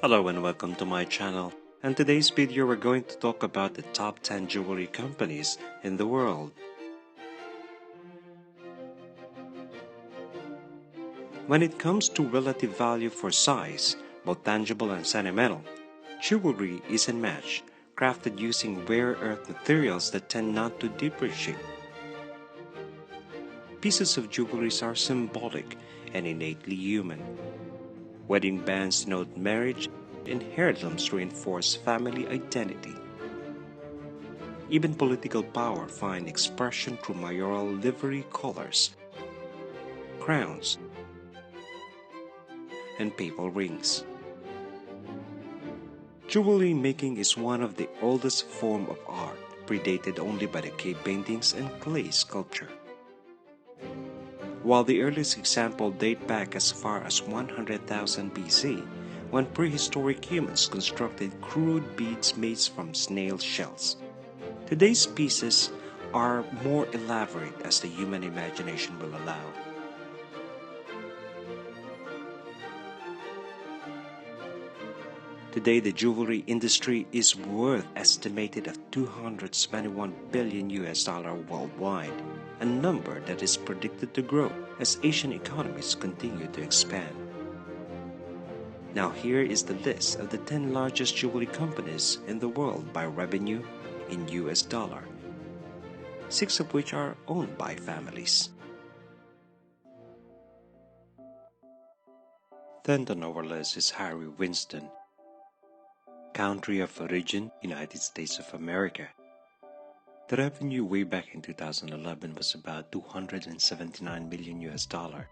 Hello and welcome to my channel. And today's video we're going to talk about the top 10 jewelry companies in the world. When it comes to relative value for size, both tangible and sentimental, jewelry is unmatched, crafted using rare earth materials that tend not to depreciate. Pieces of jewelry are symbolic and innately human. Wedding bands denote marriage, and heirlooms reinforce family identity. Even political power finds expression through mayoral livery colors, crowns, and papal rings. Jewelry making is one of the oldest forms of art, predated only by the cave paintings and clay sculpture. While the earliest examples date back as far as 100,000 BC, when prehistoric humans constructed crude beads made from snail shells. Today's pieces are more elaborate as the human imagination will allow. Today, the jewelry industry is worth estimated at $221 billion worldwide, a number that is predicted to grow as Asian economies continue to expand. Now here is the list of the 10 largest jewelry companies in the world by revenue in US dollar, 6 of which are owned by families. 10th on our list is Harry Winston. Country of origin, United States of America. The revenue way back in 2011 was about $279 million US dollar.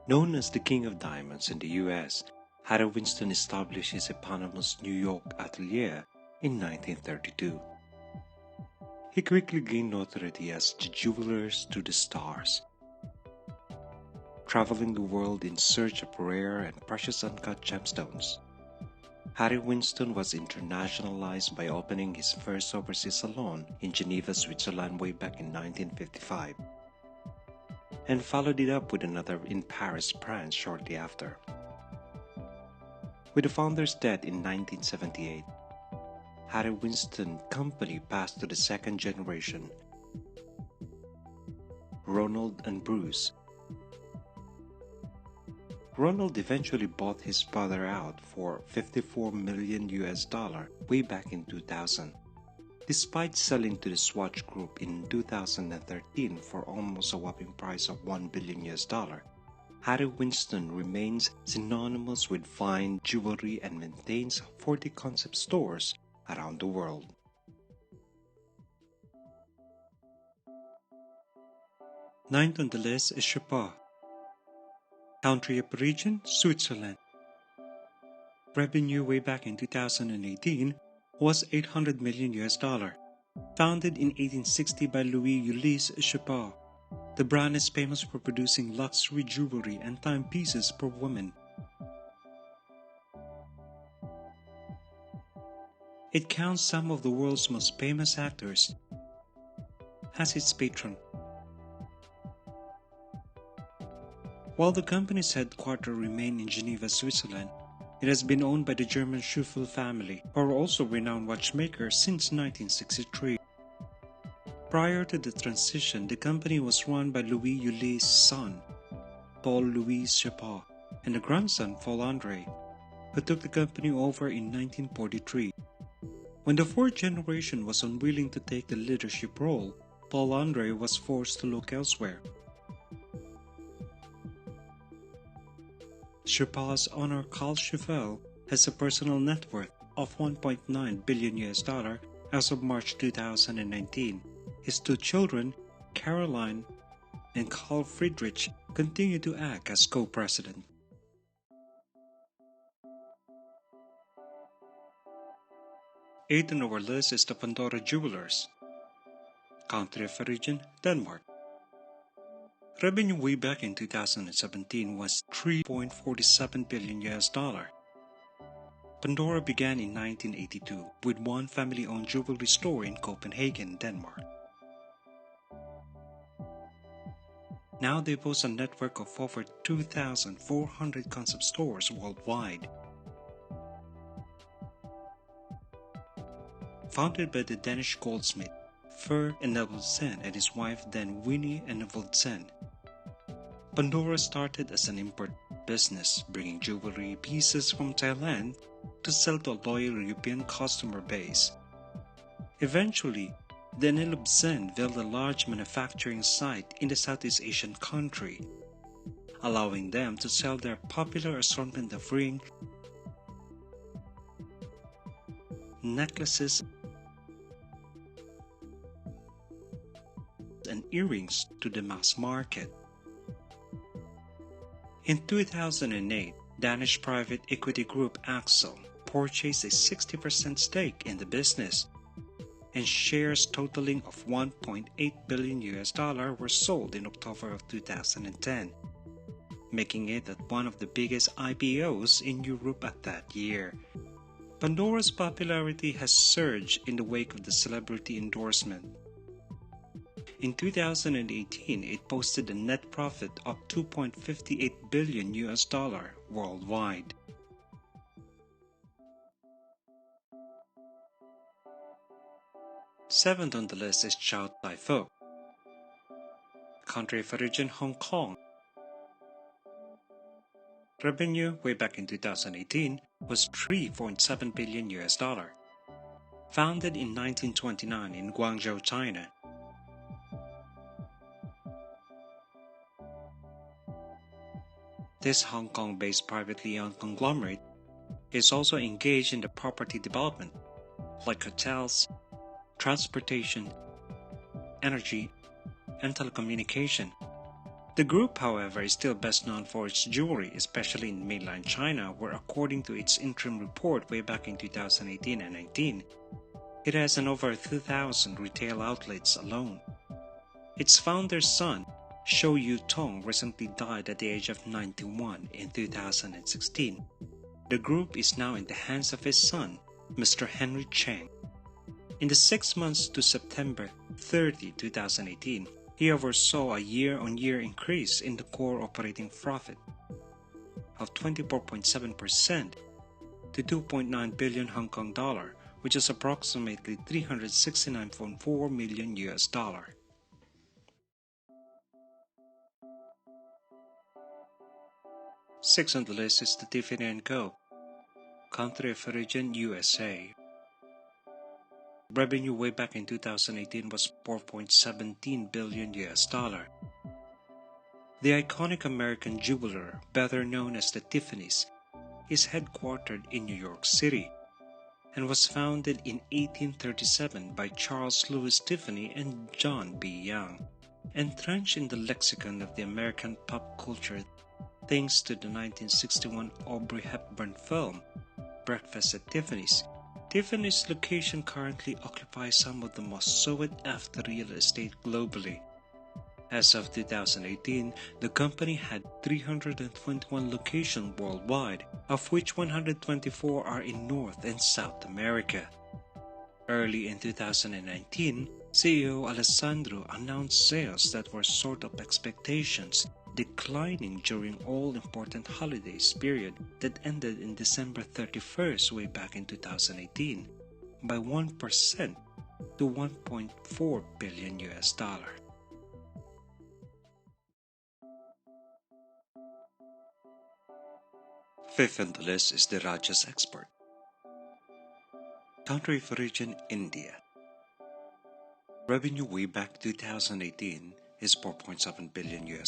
Known as the King of Diamonds in the US, Harry Winston established his eponymous New York atelier in 1932. He quickly gained notoriety as the jewelers to the stars, traveling the world in search of rare and precious uncut gemstones. Harry Winston was internationalized by opening his first overseas salon in Geneva, Switzerland way back in 1955, and followed it up with another in Paris, France shortly after. With the founder's death in 1978, Harry Winston Company passed to the second generation, Ronald and Bruce. Ronald eventually bought his brother out for $54 million US dollar way back in 2000. Despite selling to the Swatch Group in 2013 for almost a whopping price of $1 billion US dollar, Harry Winston remains synonymous with fine jewelry and maintains 40 concept stores around the world. Ninth on the list is Chopard. Country of origin, Switzerland. Revenue way back in 2018 was $800 million US dollar. Founded in 1860 by Louis Ulysse Chopard, the brand is famous for producing luxury jewelry and timepieces for women. It counts some of the world's most famous actors as its patron. While the company's headquarters remain in Geneva, Switzerland, it has been owned by the German Schuffel family, who are also renowned watchmakers since 1963. Prior to the transition, the company was run by Louis Ulysses' son, Paul-Louis Chopard, and a grandson, Paul-André, who took the company over in 1943. When the fourth generation was unwilling to take the leadership role, Paul-André was forced to look elsewhere. Chopard's owner Carl Schuffel has a personal net worth of $1.9 billion US dollar as of March 2019. His two children, Caroline and Carl Friedrich, continue to act as co-president. Eighth on our list is the Pandora Jewelers. Country of origin, Denmark. Revenue way back in 2017 was $3.47 billion US dollar. Pandora began in 1982 with one family-owned jewelry store in Copenhagen, Denmark. Now they boast a network of over 2,400 concept stores worldwide. Founded by the Danish goldsmith Fer Enevoldsen and his wife then Winnie Enevoldsen, Pandora started as an import business, bringing jewelry pieces from Thailand to sell to a loyal European customer base. Eventually, the Enevoldsen built a large manufacturing site in the Southeast Asian country, allowing them to sell their popular assortment of ring, necklaces, and earrings to the mass market. In 2008, Danish private equity group Axel purchased a 60% stake in the business, and shares totaling of $1.8 billion were sold in October of 2010, making it one of the biggest IPOs in Europe at that year. Pandora's popularity has surged in the wake of the celebrity endorsement. In 2018, it posted a net profit of $2.58 billion worldwide. Seventh on the list is Chow Tai Fook. Country of origin Hong Kong. Revenue way back in 2018 was $3.7 billion. Founded in 1929 in Guangzhou, China. This Hong Kong-based privately owned conglomerate is also engaged in the property development, like hotels, transportation, energy, and telecommunication. The group, however, is still best known for its jewelry, especially in mainland China, where according to its interim report way back in 2018 and 19, it has an over 2,000 retail outlets alone. Its founder's son, Shou Yu-tong, recently died at the age of 91 in 2016. The group is now in the hands of his son, Mr. Henry Cheng. In the 6 months to September 30, 2018, he oversaw a year-on-year increase in the core operating profit of 24.7% to 2.9 billion Hong Kong dollar, which is approximately $369.4 million. Sixth on the list is the Tiffany & Co. Country of origin USA. Revenue way back in 2018 was $4.17 billion. The iconic American jeweler, better known as the Tiffany's, is headquartered in New York City and was founded in 1837 by Charles Louis Tiffany and John B. Young, entrenched in the lexicon of the American pop culture thanks to the 1961 Audrey Hepburn film, Breakfast at Tiffany's. Tiffany's location currently occupies some of the most sought-after real estate globally. As of 2018, the company had 321 locations worldwide, of which 124 are in North and South America. Early in 2019, CEO Alessandro announced sales that were short of expectations, declining during all-important holidays period that ended in December 31st way back in 2018 by 1% to $1.4 billion. Fifth on the list is the Rajas export. Country of origin India. Revenue way back 2018 is $4.7 billion.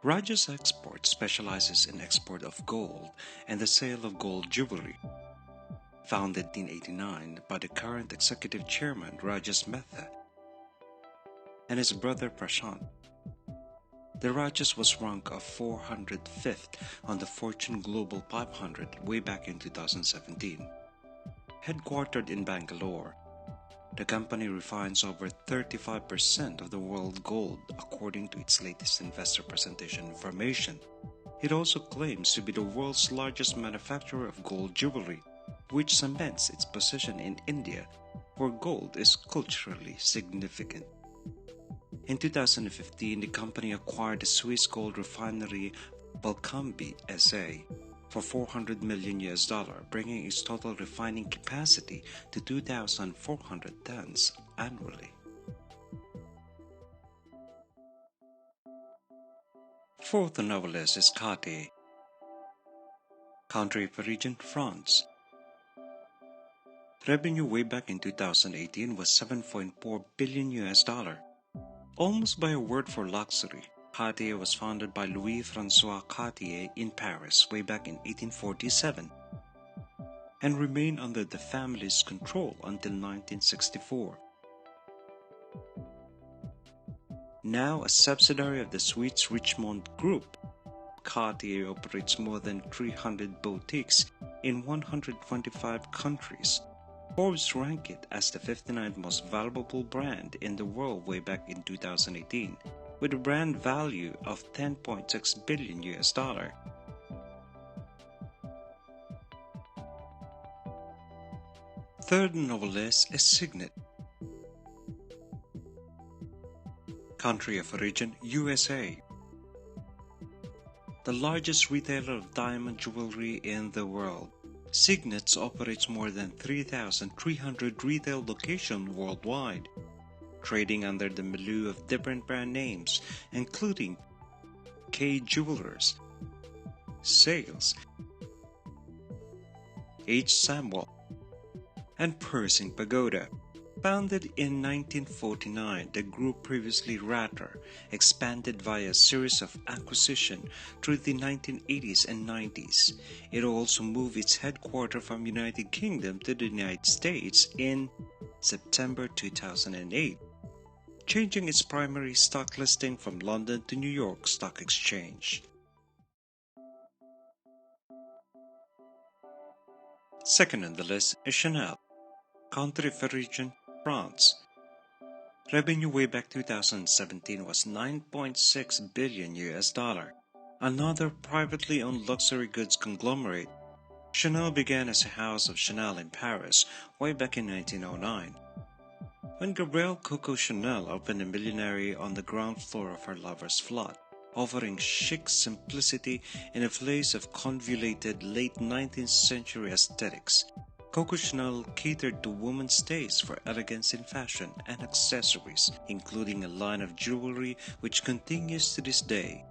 Rajas Export specializes in export of gold and the sale of gold jewelry. Founded in 1889 by the current executive chairman Rajas Mehta and his brother Prashant, the Rajas was ranked 405th on the Fortune Global 500 way back in 2017. Headquartered in Bangalore, the company refines over 35% of the world gold according to its latest investor presentation information. It also claims to be the world's largest manufacturer of gold jewelry, which cements its position in India, where gold is culturally significant. In 2015, the company acquired the Swiss gold refinery Valcambi SA for $400 million, bringing its total refining capacity to 2,400 tons annually. Fourth on our list is Cartier. Country of origin, France. Revenue way back in 2018 was $7.4 billion. Almost by a word for luxury, Cartier was founded by Louis-François Cartier in Paris way back in 1847 and remained under the family's control until 1964. Now a subsidiary of the Swiss Richemont Group, Cartier operates more than 300 boutiques in 125 countries. Forbes ranked it as the 59th most valuable brand in the world way back in 2018, with a brand value of $10.6 billion. Third on our list is Signet. Country of origin, USA. The largest retailer of diamond jewelry in the world, Signet operates more than 3,300 retail locations worldwide, trading under the milieu of different brand names, including K Jewelers, Sales, H. Samuel, and Pershing Pagoda. Founded in 1949, the group, previously Ratter, expanded via a series of acquisitions through the 1980s and 90s. It also moved its headquarters from United Kingdom to the United States in September 2008, changing its primary stock listing from London to New York Stock Exchange. Second on the list is Chanel. Country of origin, France. Revenue way back 2017 was $9.6 billion. Another privately owned luxury goods conglomerate, Chanel began as a house of Chanel in Paris way back in 1909. When Gabrielle Coco Chanel opened a millinery on the ground floor of her lover's flat, offering chic simplicity in a place of convoluted late 19th century aesthetics, Coco Chanel catered to women's taste for elegance in fashion and accessories, including a line of jewelry which continues to this day.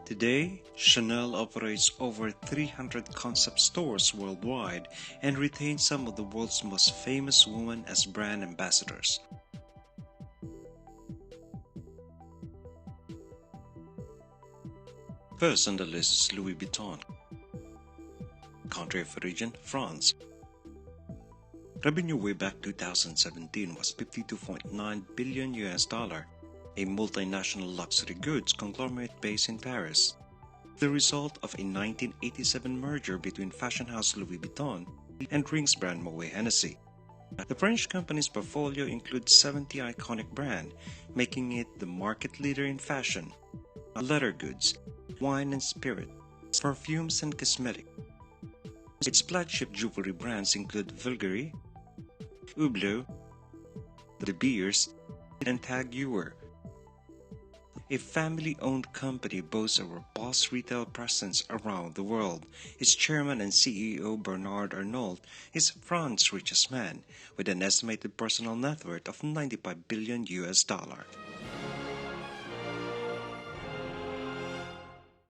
Today, Chanel operates over 300 concept stores worldwide and retains some of the world's most famous women as brand ambassadors. First on the list is Louis Vuitton. Country of origin, France. Revenue way back 2017 was $52.9 billion, a multinational luxury goods conglomerate based in Paris, the result of a 1987 merger between fashion house Louis Vuitton and drinks brand Moet Hennessy. The French company's portfolio includes 70 iconic brands, making it the market leader in fashion, leather goods, wine and spirit, perfumes and cosmetics. Its flagship jewelry brands include Bulgari, Hublot, De Beers, and Tag Heuer. A family-owned company boasts a robust retail presence around the world. Its chairman and CEO Bernard Arnault is France's richest man, with an estimated personal net worth of $95 billion.